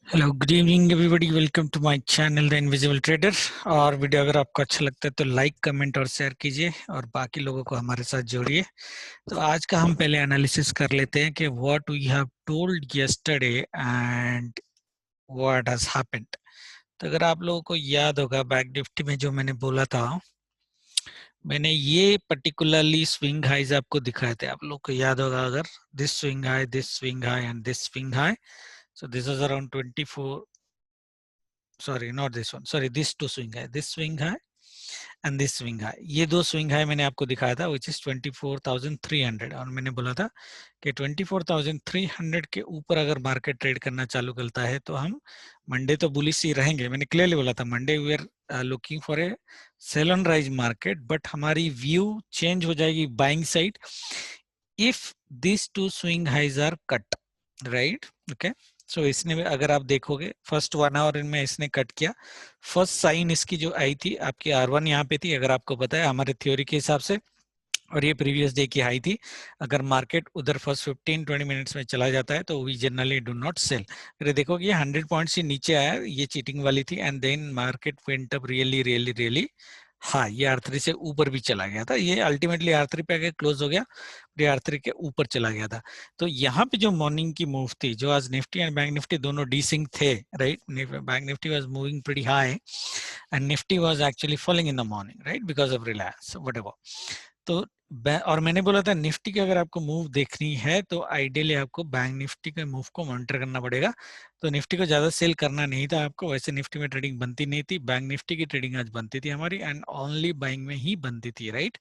Hello good evening everybody, welcome to my channel the invisible trader. और video अगर आपको अच्छा लगता है तो लाइक कमेंट और शेयर कीजिए और बाकी लोगों को हमारे साथ जोड़िए। तो आज का हम पहले एनालिसिस कर लेते हैं कि what we have told yesterday and what has happened. तो अगर आप लोगों को याद होगा बैंक निफ्टी में जो मैंने बोला था, मैंने ये पर्टिकुलरली स्विंग हाइज आपको दिखाए थे। आप लोग को याद होगा अगर, this swing high, this swing high and this swing high. So this is around 24, sorry not this one, sorry this two swing high, this swing high and this swing high। ये दो swing high मैंने आपको दिखाया था which is 24,300। और मैंने बोला था कि 24,300 के ऊपर अगर मार्केट ट्रेड करना चालू करता है तो हम मंडे तो बुलिश ही रहेंगे। मैंने क्लियरली बोला था Monday we are looking for a sell on rise market, but हमारी व्यू चेंज हो जाएगी buying side if this two swing highs are cut, right? Okay, so इसने भी अगर आप देखोगे फर्स्ट 1 आवर में इसने कट किया। फर्स्ट साइन इसकी जो आई थी आपकी R1 यहाँ पे थी, अगर आपको पता है हमारे थ्योरी के हिसाब से, और ये प्रीवियस डे की हाई थी। अगर मार्केट उधर फर्स्ट 15-20 मिनट्स में चला जाता है तो we generally do not sell. अगर देखोगे ये 100 पॉइंट्स से नीचे आया, ये चीटिंग वाली थी and then market went up really really really. हाँ, ये R3 से ऊपर भी चला गया था, ये अल्टीमेटली R3 पे आके क्लोज हो गया, ये R3 के ऊपर चला गया था। तो यहाँ पे जो मॉर्निंग की मूव थी, जो आज निफ्टी एंड बैंक निफ्टी दोनों डीसिंक थे, right? Bank Nifty was moving pretty high and Nifty was actually falling in the morning, right, because of Reliance whatever. तो और मैंने बोला था निफ्टी की अगर आपको मूव देखनी है तो आइडियली आपको बैंक निफ्टी के मूव को मॉनिटर करना पड़ेगा। तो निफ्टी को ज्यादा सेल करना नहीं था आपको, वैसे निफ्टी में ट्रेडिंग बनती नहीं थी, बैंक निफ्टी की ट्रेडिंग आज बनती थी हमारी एंड ओनली बाइंग में ही बनती थी, राइट?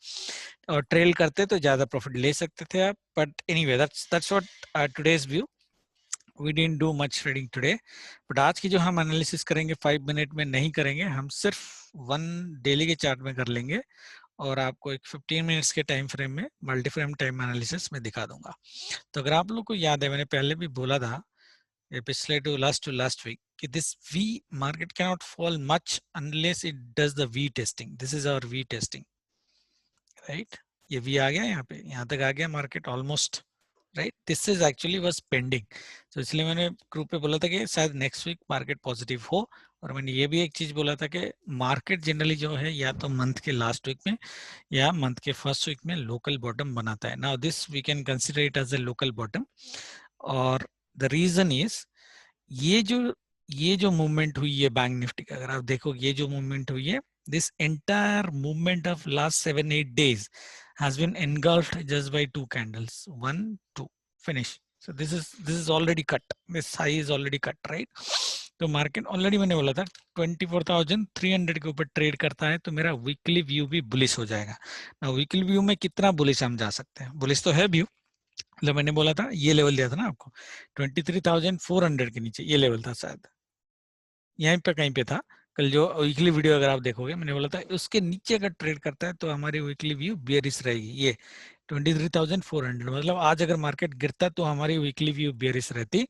और ट्रेल करते तो ज्यादा प्रॉफिट ले सकते थे आप, but anyway that's what today's view. We didn't do much trading today, but आज की जो हम एनालिसिस करेंगे 5 मिनट में नहीं करेंगे, हम सिर्फ वन डेली के चार्ट में कर लेंगे और आपको एक 15 मिनट्स के टाइम फ्रेम में मल्टी फ्रेम टाइम एनालिसिस में दिखा दूंगा। तो अगर आप लोग को याद है, मैंने पहले भी बोला था ये पिछले टू लास्ट वीक कि this V market can not fall much unless it does the V testing. This is our V testing, right? ये वी आ गया यहाँ पे, यहाँ तक आ गया market almost, right? This is actually was pending. तो इसलिए मैंने ग्रुप पे बोला था कि शायद नेक्स्ट वीक मार्केट पॉजिटिव हो। और मैंने ये भी एक चीज बोला था कि मार्केट जनरली जो है या तो मंथ के लास्ट वीक में या मंथ के फर्स्ट वीक में लोकल बॉटम बनाता है। Now this we can consider it as a local bottom. और द रीजन इज ये जो ये जो मूवमेंट हुई है बैंक निफ्टी का, अगर आप देखो ये जो मूवमेंट हुई है, this entire movement of last 7-8 days has been engulfed just by two candles, 1 2 finish. So this is already cut, this high is already cut, right? तो मार्केट ऑलरेडी मैंने बोला था 24,300 के ऊपर ट्रेड करता है तो मेरा वीकली व्यू भी बुलिश हो जाएगा ना। वीकली व्यू में कितना बुलिश हम जा सकते हैं? बुलिश तो है व्यू, मतलब मैंने बोला था ये लेवल दिया था ना आपको 23,400 के नीचे, ये लेवल था शायद, यहीं पे कहीं पे था। कल जो वीकली वीडियो अगर आप देखोगे, मैंने बोला था उसके नीचे अगर ट्रेड करता है तो हमारी वीकली व्यू बेयरिश रहेगी। ये 23,400, मतलब आज अगर मार्केट गिरता तो हमारी वीकली व्यू बेयरिश रहती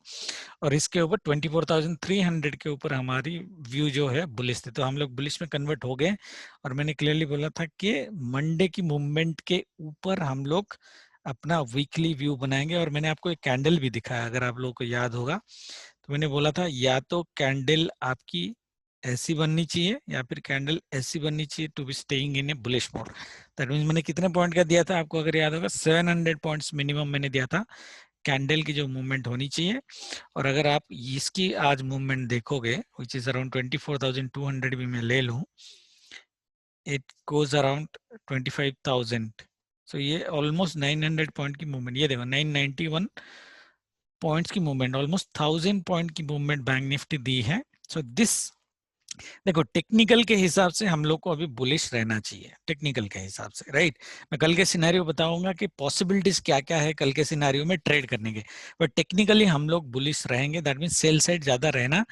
और इसके ऊपर 24,300 के ऊपर हमारी व्यू जो है बुलिश थी। तो हम लोग बुलिश में कन्वर्ट हो गए और मैंने क्लियरली बोला था कि मंडे की मूवमेंट के ऊपर हम लोग अपना वीकली व्यू बनाएंगे। और मैंने आपको एक कैंडल भी दिखाया, अगर आप लोगों को याद होगा, तो मैंने बोला था या तो कैंडल आपकी ऐसी बननी चाहिए या फिर कैंडल ऐसी बननी चाहिए to be staying in a bullish mode. That means मैंने कितने पॉइंट का दिया था आपको अगर याद होगा, 700 पॉइंट्स मिनिमम मैंने दिया था कैंडल की जो मूवमेंट होनी चाहिए। और अगर आप इसकी आज मूवमेंट देखोगे विच इज अराउंड 24,200 भी मैं ले लूं, इट गोज अराउंड 25,000। सो ये ऑलमोस्ट 900 पॉइंट की मूवमेंट, ये देखो 991 पॉइंट्स की मूवमेंट, ऑलमोस्ट 1000 पॉइंट की मूवमेंट बैंक निफ्टी दी है। सो दिस, देखो टेक्निकल के हिसाब से हम लोग को अभी बुलिश रहना चाहिए, टेक्निकल के हिसाब से, राइट? मैं कल के सिनेरियो बताऊंगा कि पॉसिबिलिटीज क्या क्या है कल के सिनेरियो में ट्रेड करने के, बट टेक्निकली हम लोग बुलिश रहेंगे। दैट मीन सेल साइड ज्यादा रहना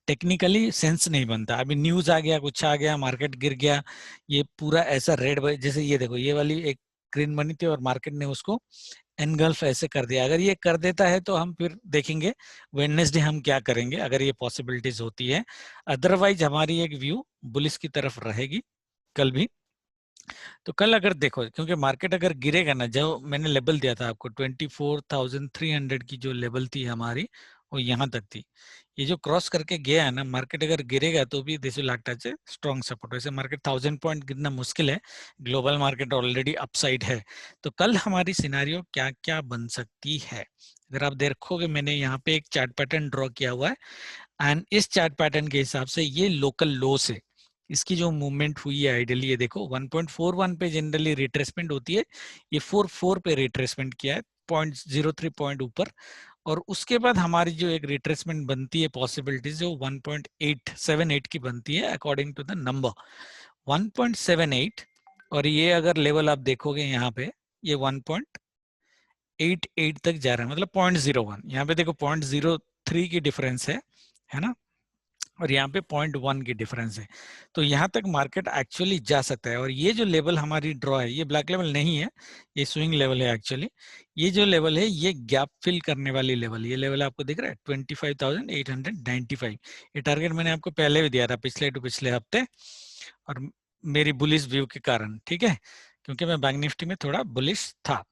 टेक्निकली सेंस नहीं बनता। अभी न्यूज आ गया, कुछ आ गया, मार्केट गिर गया, ये पूरा ऐसा रेड, जैसे ये देखो ये वाली एक ग्रीन बनी थी और मार्केट ने उसको एनगल्फ ऐसे कर दिया। अगर ये कर देता है तो हम फिर देखेंगे वेडनेसडे हम क्या करेंगे अगर ये पॉसिबिलिटीज होती है। अदरवाइज हमारी एक व्यू बुलिश की तरफ रहेगी कल भी। तो कल अगर देखो, क्योंकि मार्केट अगर गिरेगा ना, जो मैंने लेवल दिया था आपको 24,300 की जो लेवल थी हमारी, वो यहाँ तक थी। ये जो क्रॉस करके गया है ना, मार्केट अगर गिरेगा तो भी this will act as a strong support. वैसे मार्केट 1000 पॉइंट गिरना मुश्किल है, ग्लोबल मार्केट ऑलरेडी अपसाइड है। तो कल हमारी सिनारियो क्या क्या बन सकती है, अगर आप देखोगे मैंने यहाँ पे एक चार्ट पैटर्न ड्रॉ किया हुआ है, एंड इस चार्ट पैटर्न के हिसाब से ये लोकल लो से इसकी जो मूवमेंट हुई है आइडियली, ये देखो 1.41 पे जनरली रिट्रेसमेंट होती है, ये 44 पे रिट्रेसमेंट किया है, 0.03 पॉइंट ऊपर। और उसके बाद हमारी जो एक रिट्रेसमेंट बनती है पॉसिबिलिटीज, जो 1.878 की बनती है अकॉर्डिंग टू द नंबर 1.78। और ये अगर लेवल आप देखोगे यहाँ पे, ये 1.88 तक जा रहा है, मतलब 0.01। यहाँ पे देखो 0.03 की डिफरेंस है ना, और यहाँ पे 0.1 की डिफरेंस है। तो यहाँ तक मार्केट एक्चुअली जा सकता है। और ये जो लेवल हमारी ड्रॉ है, ये ब्लैक लेवल नहीं है, ये स्विंग लेवल है एक्चुअली। ये जो लेवल है ये गैप फिल करने वाली लेवल, ये लेवल आपको दिख रहा है 25,895। ये टारगेट मैंने आपको पहले भी दिया था, पिछले टू पिछले हफ्ते, और मेरी बुलिश व्यू के कारण, ठीक है, क्योंकि मैं बैंक निफ्टी में थोड़ा बुलिश था।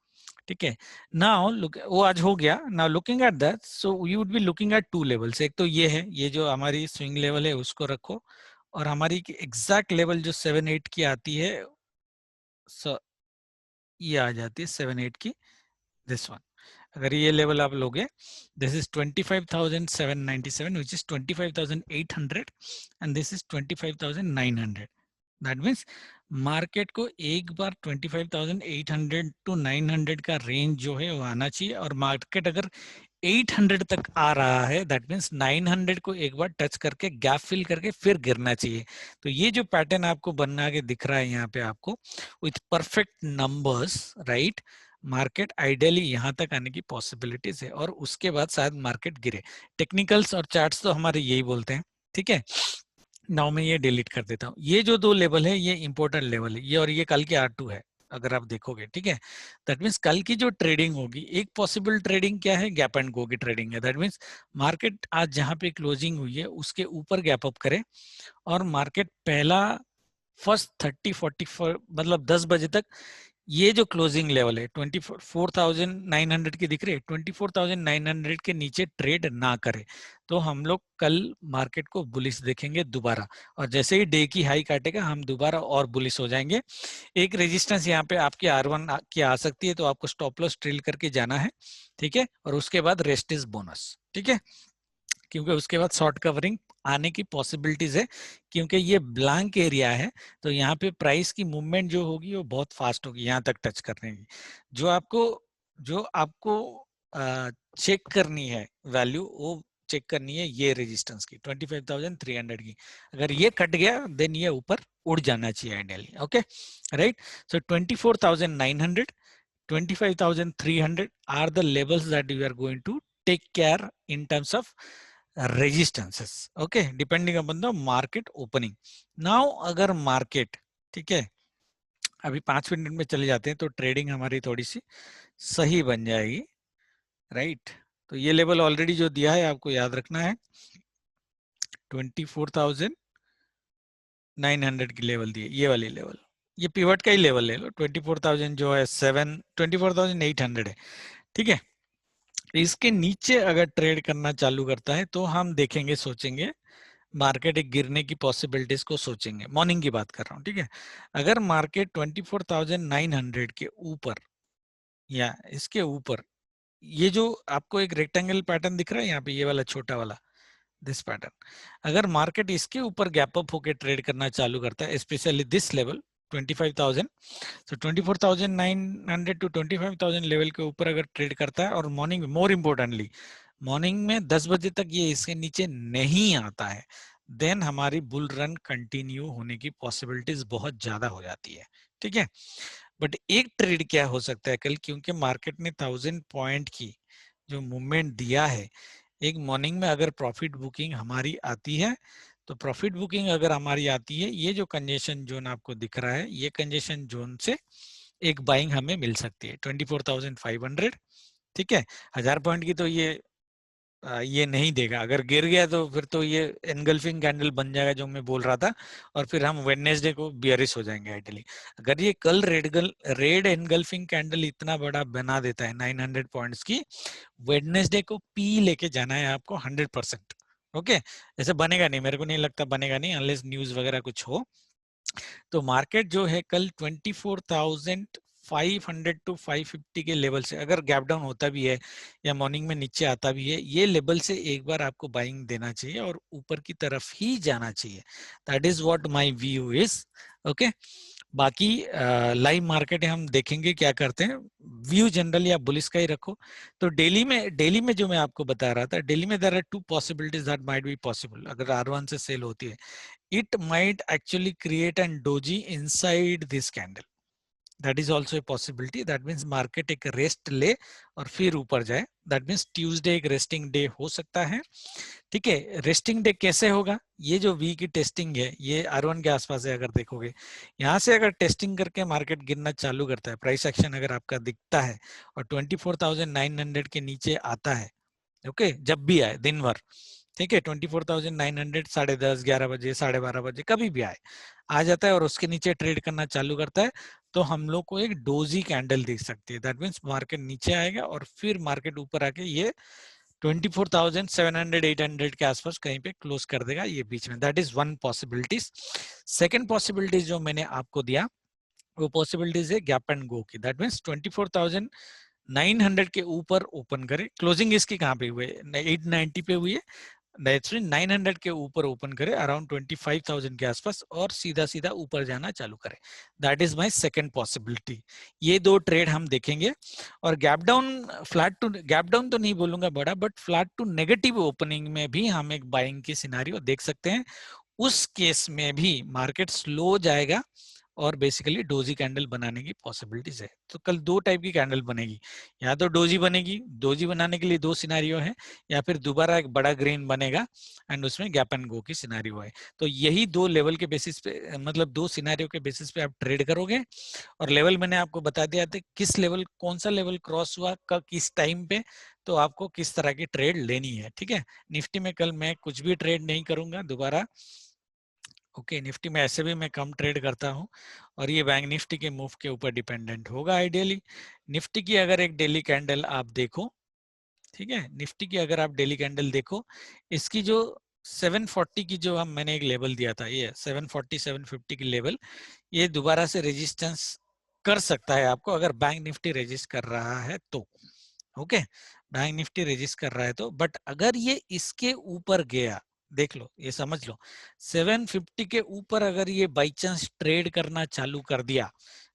ठीक है, नाउ लुक, वो आज हो गया। Now looking at that, so you would be looking at two levels. एक तो ये है, ये जो हमारी स्विंग लेवल है उसको रखो, और हमारी एग्जैक्ट लेवल जो 7-8 की आती है, so ये आ जाती है 7-8 की, दिस वन। अगर ये लेवल आप लोगे, this is 25,797 which is 25,800, and this is 25,900। That means market को एक बार 25,800 टू 900 का रेंज जो है वो आना चाहिए, और मार्केट अगर 800 तक आ रहा है, दैट मीन्स 900 को एक बार टच करके गैप फिल करके फिर गिरना चाहिए। तो ये जो पैटर्न आपको बनना के दिख रहा है यहाँ पे आपको, with perfect numbers, right, market ideally यहाँ तक आने की पॉसिबिलिटीज है, और उसके बाद शायद मार्केट गिरे। टेक्निकल्स और चार्ट्स तो हमारे यही बोलते हैं, ठीक है। नाउ मैं ये डिलीट कर देता हूँ। ये जो दो लेवल है ये इंपॉर्टेंट लेवल है, ये और ये कल के R2 है अगर आप देखोगे, ठीक है। दैट मीन्स कल की जो ट्रेडिंग होगी, एक पॉसिबल ट्रेडिंग क्या है, गैप एंड गो की ट्रेडिंग है। दैट मीन्स मार्केट आज जहां पे क्लोजिंग हुई है उसके ऊपर गैप अप करे, और मार्केट पहला फर्स्ट 30-40 मतलब 10 बजे तक ये जो क्लोजिंग लेवल है 24,900 की दिख रही है, 24,900 के नीचे ट्रेड ना करे तो हम लोग कल मार्केट को बुलिश देखेंगे दोबारा। और जैसे ही डे की हाई काटेगा हम दोबारा और बुलिश हो जाएंगे। एक रेजिस्टेंस यहाँ पे आपकी R1 की आ सकती है, तो आपको स्टॉप लॉस ट्रिल करके जाना है, ठीक है। और उसके बाद रेस्ट इज बोनस, ठीक है, क्योंकि उसके बाद शॉर्ट कवरिंग आने की पॉसिबिलिटीज है, क्योंकि ये ब्लैंक एरिया है। तो यहाँ पे प्राइस की मूवमेंट जो होगी वो बहुत फास्ट होगी यहाँ तक टच करने की। जो आपको चेक करनी है वैल्यू, वो चेक करनी है ये रेजिस्टेंस की 25,300 की। अगर ये कट गया देन ये ऊपर उड़ जाना चाहिए ideally, okay, right. So 24,900, 25,300 are the levels that you are going to take care in terms of resistances, okay, depending upon the market opening. Now अगर मार्केट, ठीक है, अभी 5 मिनट में चले जाते हैं तो ट्रेडिंग हमारी थोड़ी सी सही बन जाएगी, राइट। तो ये लेवल ऑलरेडी जो दिया है आपको याद रखना है, 24,900 की लेवल दी है, ये वाली लेवल, ये पिवट का ही लेवल ले लो। 24,000 जो है 24,800 है, ठीक है। इसके नीचे अगर ट्रेड करना चालू करता है तो हम देखेंगे, सोचेंगे, मार्केट एक गिरने की पॉसिबिलिटीज को सोचेंगे। मॉर्निंग की बात कर रहा हूँ, ठीक है। अगर मार्केट 24,900 के ऊपर या इसके ऊपर, ये जो आपको एक रेक्टेंगल पैटर्न दिख रहा है यहाँ पे, ये वाला छोटा वाला दिस पैटर्न, अगर मार्केट इसके ऊपर गैप अप होकर ट्रेड करना चालू करता है, स्पेशली दिस लेवल 25,000, तो 24,900 टू 25,000 लेवल के ऊपर अगर ट्रेड करता है, और मॉर्निंग में, मोर इम्पोर्टेंटली मॉर्निंग में 10 बजे तक ये इसके नीचे नहीं आता है, देन हमारी बुल रन कंटिन्यू होने की पॉसिबिलिटीज बहुत ज्यादा हो जाती है, ठीक है। बट एक ट्रेड क्या हो सकता है कल, क्योंकि मार्केट ने 1000 पॉइंट की जो मूवमेंट दिया है, एक मॉर्निंग में अगर प्रॉफिट बुकिंग हमारी आती है, तो प्रॉफिट बुकिंग अगर हमारी आती है, ये जो कंजेशन जोन आपको दिख रहा है, ये कंजेशन जोन से एक बाइंग हमें मिल सकती है 24,500, ठीक है। 1000 पॉइंट की तो ये ये नहीं देगा। अगर गिर गया तो फिर तो ये एनगल्फिंग कैंडल बन जाएगा जो मैं बोल रहा था, और फिर हम वेडनेसडे को बियरिश हो जाएंगे आइडियली। अगर ये कल रेड एनगल्फिंग कैंडल इतना बड़ा बना देता है 900 पॉइंट्स की, वेडनेसडे को पी लेके जाना है आपको 100%। ओके, ऐसे बनेगा नहीं, मेरे को नहीं लगता बनेगा नहीं, अनलेस न्यूज वगैरह कुछ हो। तो मार्केट जो है कल 24,500 टू 550 के लेवल से अगर गैप डाउन होता भी है या मॉर्निंग में नीचे आता भी है, ये लेवल से एक बार आपको बाइंग देना चाहिए और ऊपर की तरफ ही जाना चाहिए। That is what my view is. Okay, बाकी लाइव मार्केट हम देखेंगे क्या करते हैं। व्यू जनरली आप बुलिश का ही रखो। तो डेली में जो मैं आपको बता रहा था, डेली में there are two possibilities that might be possible. अगर R1 से सेल होती है, it might actually create an doji inside this candle. That is also a possibility. That means market एक रेस्ट ले और फिर ऊपर जाए। That means Tuesday एक रेस्टिंग डे हो सकता है। ठीक है, रेस्टिंग डे कैसे होगा? ये जो वी की टेस्टिंग है ये R1 के आसपास है। अगर देखोगे यहाँ से अगर टेस्टिंग करके मार्केट गिरना चालू करता है, प्राइस एक्शन अगर आपका दिखता है और 24,900 के नीचे आता है, ओके, जब भी आए दिन भर, ठीक है, 24,900 10:30 11 बजे 12:30 बजे कभी भी आए, आ जाता है और उसके नीचे ट्रेड करना चालू करता है, तो हम लोग को एक डोजी कैंडल दिख सकती है। दैट मीन्स मार्केट नीचे आएगा और फिर मार्केट ऊपर आके ये 24,700 800 के आसपास कहीं पे क्लोज कर देगा ये बीच में। That is one possibilities. Second possibilities जो मैंने आपको दिया वो पॉसिबिलिटीज है गैप एंड गो की। दैट मीन्स 24,900 के ऊपर ओपन करे। क्लोजिंग इसकी कहाँ पे हुई है? 890 पे हुई है। 900 के ऊपर ओपन करे अराउंड 25,000 के आसपास और सीधा सीधा ऊपर जाना चालू करे। That is my second possibility. ये दो ट्रेड हम देखेंगे। और gap down, flat to gap down तो नहीं बोलूंगा बड़ा, but flat to negative opening में भी हम एक बाइंग की सिनारियो देख सकते हैं। उस केस में भी मार्केट स्लो जाएगा और बेसिकली डोजी कैंडल बनाने की पॉसिबिलिटीज है। तो कल दो टाइप की कैंडल बनेगी, या तो डोजी बनेगी, डोजी बनाने के लिए दो सिनारियो है, या फिर दोबारा एक बड़ा ग्रेन बनेगा एंड उसमें गैप एंड गो की सिनारियो है। तो यही दो लेवल के बेसिस पे, मतलब दो सिनारियो के बेसिस पे आप ट्रेड करोगे। और लेवल मैंने आपको बता दिया था किस लेवल, कौन सा लेवल क्रॉस हुआ कब किस टाइम पे, तो आपको किस तरह की ट्रेड लेनी है। ठीक है, निफ्टी में कल मैं कुछ भी ट्रेड नहीं करूंगा दोबारा। ओके, निफ्टी में ऐसे भी मैं कम ट्रेड करता हूं और ये बैंक निफ्टी के मूव के ऊपर डिपेंडेंट होगा आइडियली। निफ्टी की अगर एक डेली कैंडल आप देखो, ठीक है, निफ्टी की अगर आप डेली कैंडल देखो, इसकी जो 740 की जो हम मैंने एक लेवल दिया था, ये 740 750 की लेवल, ये दोबारा से रेजिस्टेंस कर सकता है आपको अगर बैंक निफ्टी रेजिस्ट कर रहा है तो। ओके, बैंक निफ्टी रेजिस्ट कर रहा है तो, बट अगर ये इसके ऊपर गया, देख लो, ये समझ लो, 750 के ऊपर अगर ये बाई चांस ट्रेड करना चालू कर दिया,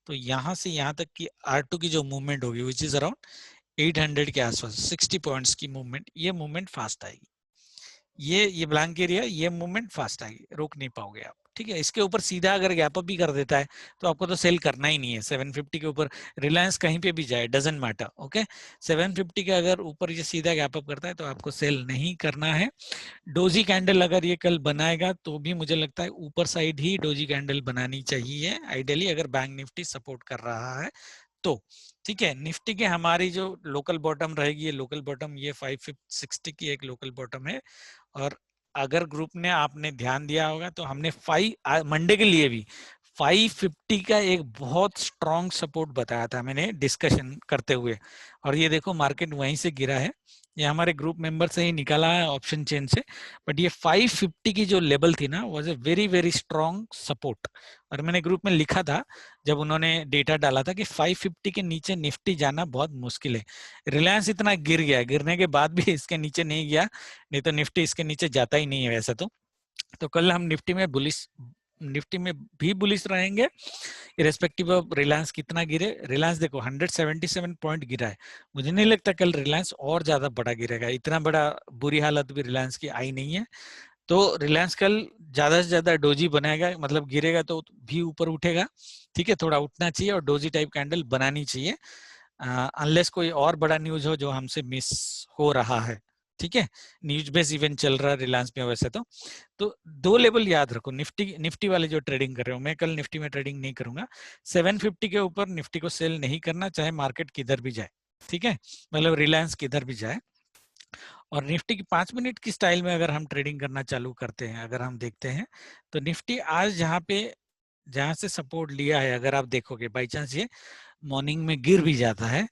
तो यहां से यहां तक की R2 की जो मूवमेंट होगी विच इज अराउंड 800 के आसपास 60 पॉइंट्स की मूवमेंट, ये मूवमेंट फास्ट आएगी। ये ब्लैंक एरिया, ये मूवमेंट फास्ट आएगी, रोक नहीं पाओगे आप। ठीक है, इसके ऊपर सीधा अगर गैप अप भी कर देता है तो आपको तो सेल करना ही नहीं है। 750 के ऊपर रिलायंस कहीं पे भी जाए, डजंट मैटर। ओके, 750 के अगर ऊपर ये सीधा गैप अप करता है तो आपको सेल नहीं करना है। डोजी कैंडल अगर ये कल बनाएगा तो भी मुझे लगता है ऊपर साइड ही डोजी कैंडल बनानी चाहिए आइडियली, अगर बैंक निफ्टी सपोर्ट कर रहा है तो। ठीक है, निफ्टी के हमारी जो लोकल बॉटम रहेगी, ये लोकल बॉटम ये 560 की एक लोकल बॉटम है। और अगर ग्रुप ने आपने ध्यान दिया होगा तो हमने मंडे के लिए भी 550 का एक बहुत स्ट्रॉन्ग सपोर्ट बताया था मैंने डिस्कशन करते हुए, और ये देखो मार्केट वहीं से गिरा है। ये हमारे ग्रुप मेंबर से ही निकाला है ऑप्शन चेन से, बट ये 550 की जो लेवल थी ना was a very very strong support. और मैंने ग्रुप में लिखा था जब उन्होंने डेटा डाला था कि 550 के नीचे निफ्टी जाना बहुत मुश्किल है। रिलायंस इतना गिर गया, गिरने के बाद भी इसके नीचे नहीं गया, नहीं तो निफ्टी इसके नीचे जाता ही नहीं है वैसे तो कल हम निफ्टी में भी बुलिश रहेंगे इरेस्पेक्टिव ऑफ रिलायंस कितना गिरे। रिलायंस देखो 177 पॉइंट गिरा है, मुझे नहीं लगता कल रिलायंस और ज्यादा बड़ा गिरेगा, इतना बड़ा बुरी हालत भी रिलायंस की आई नहीं है। तो रिलायंस कल ज्यादा से ज्यादा डोजी बनाएगा, मतलब गिरेगा तो भी ऊपर उठेगा। ठीक है, थोड़ा उठना चाहिए और डोजी टाइप कैंडल बनानी चाहिए, अनलेस कोई और बड़ा न्यूज हो जो हमसे मिस हो रहा है। ठीक है, न्यूज बेस इवेंट चल रहा है रिलायंस में वैसे तो दो लेवल याद रखो। निफ्टी वाले जो ट्रेडिंग कर रहे हो, मैं कल निफ्टी में ट्रेडिंग नहीं करूंगा। 750 के ऊपर निफ्टी को सेल नहीं करना, चाहे मार्केट किधर भी जाए। ठीक है, मतलब रिलायंस किधर भी जाए। और निफ्टी की 5 मिनट की स्टाइल में अगर हम ट्रेडिंग करना चालू करते हैं, अगर हम देखते हैं तो निफ्टी आज जहां से सपोर्ट लिया है, अगर आप देखोगे बाई चांस ये मॉर्निंग में गिर भी जाता है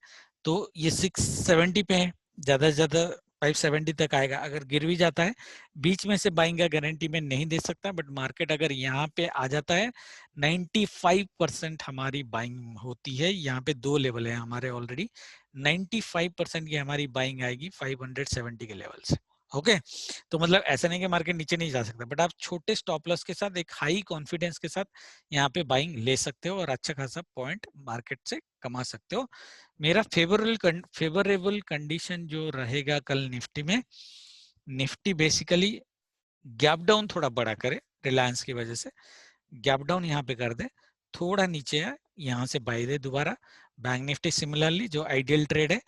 तो ये 670 पे है, ज्यादा से ज्यादा 570 तक आएगा। अगर गिर भी जाता है, बीच में से बाइंग का गारंटी मैं नहीं दे सकता, बट मार्केट अगर यहाँ पे आ जाता है 95% हमारी बाइंग होती है। यहाँ पे दो लेवल है हमारे ऑलरेडी, 95% की हमारी बाइंग आएगी 570 के लेवल से। ओके तो मतलब ऐसा नहीं कि मार्केट नीचे नहीं जा सकता, बट आप छोटे स्टॉप लॉस के साथ एक हाई कॉन्फिडेंस के साथ यहाँ पे बाइंग ले सकते हो और अच्छा खासा पॉइंट मार्केट से कमा सकते हो। मेरा फेवरेबल कंडीशन जो रहेगा कल निफ्टी में, निफ्टी बेसिकली गैप डाउन थोड़ा बड़ा करे रिलायंस की वजह से, गैप डाउन यहाँ पे कर दे, थोड़ा नीचे है यहाँ से बाई दे दोबारा। बैंक निफ्टी सिमिलरली जो आइडियल ट्रेड है,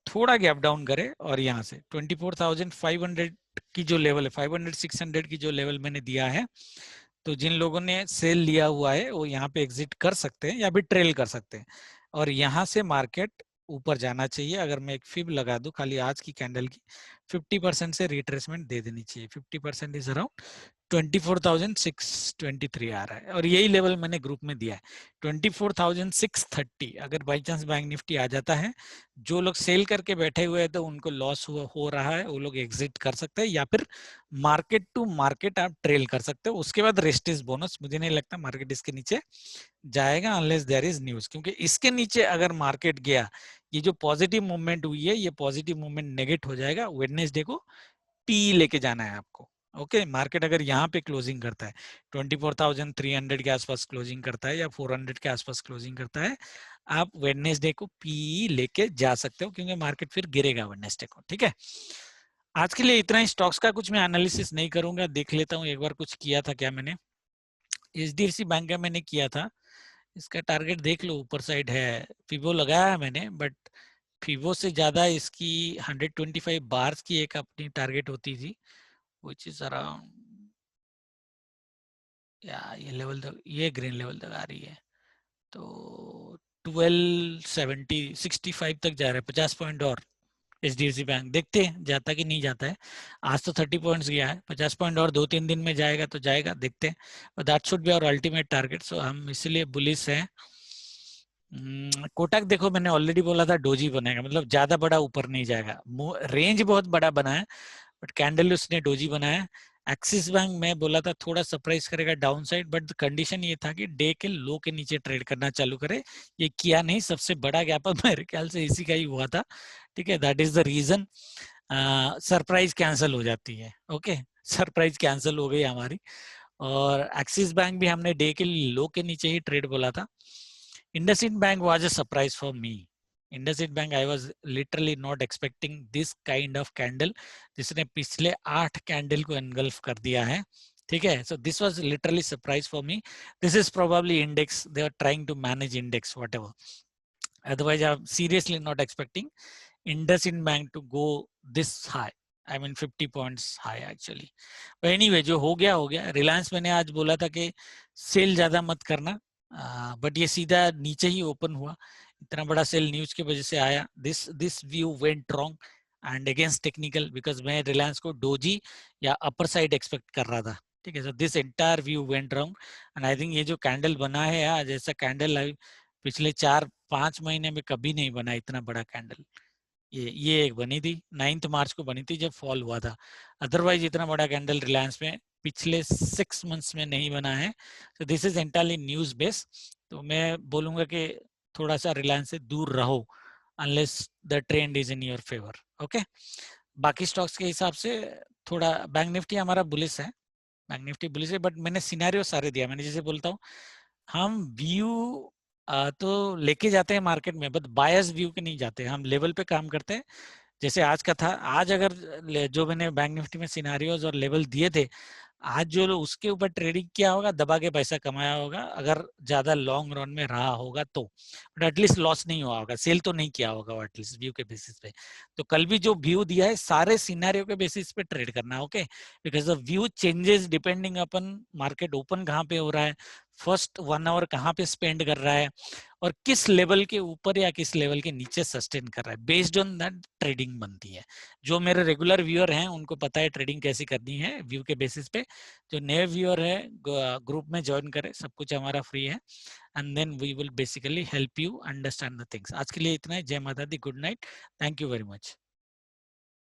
थोड़ा गैप डाउन करे और यहाँ से 24,500 की जो लेवल है, 500-600 की जो लेवल मैंने दिया है, तो जिन लोगों ने सेल लिया हुआ है वो यहाँ पे एग्जिट कर सकते हैं या भी ट्रेल कर सकते हैं। और यहाँ से मार्केट ऊपर जाना चाहिए। अगर मैं एक फिब लगा दूं खाली आज की कैंडल की, 50% से रिट्रेसमेंट दे देनी चाहिए। 50% इज अराउंड 24,623 आ रहा है और यही लेवल मैंने ग्रुप में दिया है 24,630। अगर बाई चांस बैंक निफ्टी आ जाता है, जो लोग सेल करके बैठे हुए हैं तो उनको लॉस हो रहा है, वो लोग एग्जिट कर सकते हैं या फिर मार्केट टू मार्केट आप ट्रेल कर सकते हो। उसके बाद रेस्ट इज बोनस। मुझे नहीं लगता मार्केट इसके नीचे जाएगा अनलेस देयर इज न्यूज, क्योंकि इसके नीचे अगर मार्केट गया, ये जो पॉजिटिव मूवमेंट हुई है, ये पॉजिटिव मूवमेंट नेगेट हो जाएगा। वेडनेसडे को पी लेके जाना है आपको। ओके मार्केट अगर यहाँ पे क्लोजिंग करता है 24,300 के आसपास क्लोजिंग करता है या 400 के आसपास क्लोजिंग करता है, आप वेडनेसडे को पी लेके जा सकते हो, क्योंकि मार्केट फिर गिरेगा वेडनेसडे को। ठीक है, आज के लिए इतना ही। स्टॉक्स का कुछ मैं एनालिसिस नहीं करूंगा, देख लेता हूँ एक बार कुछ किया था क्या मैंने। एचडीएफसी बैंक का मैंने किया था, इसका टारगेट देख लो, ऊपर साइड है, फिबो लगाया है मैंने, बट फिबो से ज्यादा इसकी 125 बार्स की एक अपनी टारगेट होती थी, which is around, या ये लेवल तक, ये ग्रीन लेवल तक आ रही है, तो 1270-65 तक जा रहा है, 50 पॉइंट और। एचडीएफसी बैंक देखते हैं जाता कि नहीं जाता है। आज तो 30 पॉइंट्स गया है, 50 पॉइंट और 2-3 दिन में जाएगा तो जाएगा, देखते हैं। That should be our ultimate target, so हम इसलिए बुलिश हैं। कोटक देखो मैंने ऑलरेडी बोला था डोजी बनेगा, मतलब ज्यादा बड़ा ऊपर नहीं जाएगा, रेंज बहुत बड़ा बना है बट कैंडल उसने डोजी बनाया। एक्सिस बैंक मैं बोला था थोड़ा सरप्राइज करेगा डाउन साइड, बट कंडीशन ये था कि डे के लो के नीचे ट्रेड करना चालू करे, ये किया नहीं। सबसे बड़ा गैप मेरे ख्याल से इसी का ही हुआ था। ठीक है, that is the reason surprise cancel हो जाती है। ओके सरप्राइज कैंसिल हो गई हमारी। और एक्सिस बैंक भी हमने डे के लो के नीचे ही ट्रेड बोला था। IndusInd Bank was a surprise for me. IndusInd Bank, I was literally not expecting this kind of candle, जिसने पिछले 8 कैंडल को एनगल्फ कर दिया है। ठीक है, so this was literally surprise for me. This is probably index, they are trying to manage index whatever. Otherwise I'm seriously not expecting IndusInd Bank to go this high. I mean 50 points high actually. But anyway जो हो गया हो गया। रिलायंस मैंने आज बोला था कि सेल ज्यादा मत करना, बट ये सीधा नीचे ही ओपन हुआ। इतना बड़ा सेल न्यूज की वजह से आया। This view went wrong and against technical, because मैं रिलायंस को डोजी या अपर साइड एक्सपेक्ट कर रहा था। ठीक है, so this entire view went wrong and I think ये जो कैंडल बना है आज, ऐसा कैंडल पिछले 4-5 महीने में कभी नहीं बना इतना बड़ा कैंडल। ये एक बनी थी 9 मार्च को बनी थी जब फॉल हुआ था, अदरवाइज इतना बड़ा कैंडल रिलायंस में पिछले 6 मंथ्स में नहीं बना है। तो this is entirely news base. तो मैं बोलूंगा कि थोड़ा सा रिलायंस से दूर रहो unless the trend is in your favour. Okay, बाकी स्टॉक्स के हिसाब से थोड़ा बैंक निफ्टी हमारा बुलिश है, बैंक निफ्टी बुलिश है, बट मैंने सिनेरियो सारे दिया। मैंने जैसे बोलता हूँ हम व्यू तो लेके जाते हैं मार्केट में, बट बायस व्यू के नहीं जाते, हम लेवल पे काम करते हैं। जैसे आज का था, आज अगर जो मैंने बैंक निफ्टी में सिनारियोज और लेवल दिए थे, आज जो उसके ऊपर ट्रेडिंग किया होगा, दबा के पैसा कमाया होगा, अगर ज्यादा लॉन्ग रन में रहा होगा तो, बट एटलीस्ट लॉस नहीं हुआ होगा, सेल तो नहीं किया होगा एटलीस्ट व्यू के बेसिस पे। तो कल भी जो व्यू दिया है सारे सिनारियो के बेसिस पे ट्रेड करना है। Okay, because the view changes depending upon market open कहाँ पे हो रहा है, फर्स्ट 1 आवर कहाँ पे स्पेंड कर रहा है और किस लेवल के ऊपर या किस लेवल के नीचे सस्टेन कर रहा है, बेस्ड ऑन दैट ट्रेडिंग बनती है। जो मेरे रेगुलर व्यूअर हैं उनको पता है ट्रेडिंग कैसी करनी है व्यू के बेसिस पे। जो नए व्यूअर है ग्रुप में ज्वाइन करें, सब कुछ हमारा फ्री है and then we will basically help you understand the things. आज के लिए इतना ही। जय माता दी, good night, thank you very much.